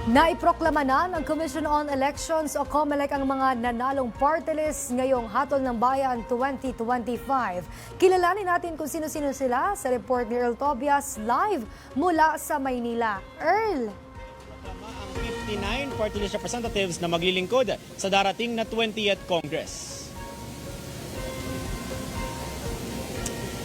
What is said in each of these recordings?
Naiproklama na ng Commission on Elections o COMELEC ang mga nanalong party list ngayong Hatol ng Bayan 2025. Kilalanin natin kung sino-sino sila sa report ni Earl Tobias live mula sa Maynila. Earl! Ang 59 party list representatives na maglilingkod sa darating na 20th Congress.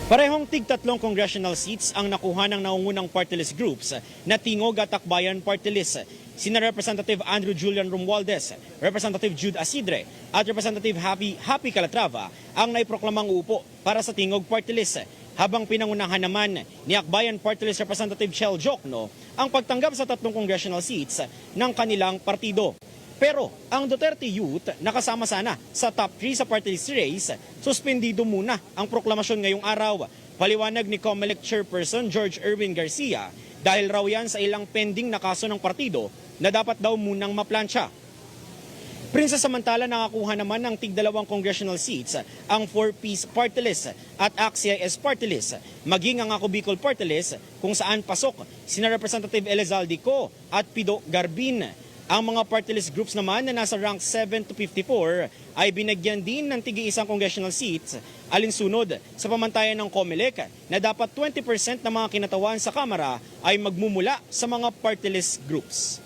Parehong tig-tatlong congressional seats ang nakuha ng naungunang party list groups na Tingog at Akbayan Party List. Sina Representative Andrew Julian Romualdez, Representative Jude Asidre at Representative Happy Calatrava ang naiproklamang uupo para sa Tingog Party List. Habang pinangunahan naman ni Akbayan Party List Representative Chel Jokno ang pagtanggap sa tatlong congressional seats ng kanilang partido. Pero ang Duterte Youth nakasama sana sa top 3 sa party list race, suspendido muna ang proklamasyon ngayong araw. Paliwanag ni COMELEC Chairperson George Erwin Garcia dahil raw yan sa ilang pending na kaso ng partido na dapat daw munang maplansya. Princess samantala nakakuha naman ng tig-2 congressional seats ang 4-piece party list at ACT-CIS party list, maging ang Ako Bicol party list kung saan pasok sina Representative Elizalde Co at Pido Garbin. Ang mga party list groups naman na nasa rank 7 to 54 ay binagyan din ng tig-1 congressional seats alinsunod sa pamantayan ng COMELEC na dapat 20% ng mga kinatawan sa Kamara ay magmumula sa mga party list groups.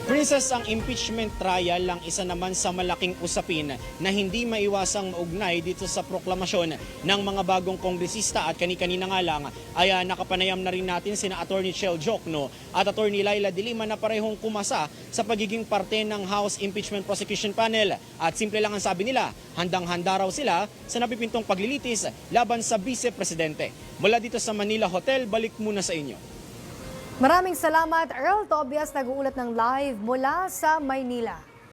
Princess, ang impeachment trial lang isa naman sa malaking usapin na hindi maiwasang maugnay dito sa proklamasyon ng mga bagong kongresista at kani-kanina nga lang ay nakapanayam na rin natin sina Attorney Chel Jokno at Attorney Laila de Lima na parehong kumasa sa pagiging parte ng House Impeachment Prosecution Panel. At simple lang ang sabi nila, handang-handa raw sila sa napipintong paglilitis laban sa Vice Presidente. Mula dito sa Manila Hotel, balik muna sa inyo. Maraming salamat, Earl Tobias, nag-uulat ng live mula sa Maynila.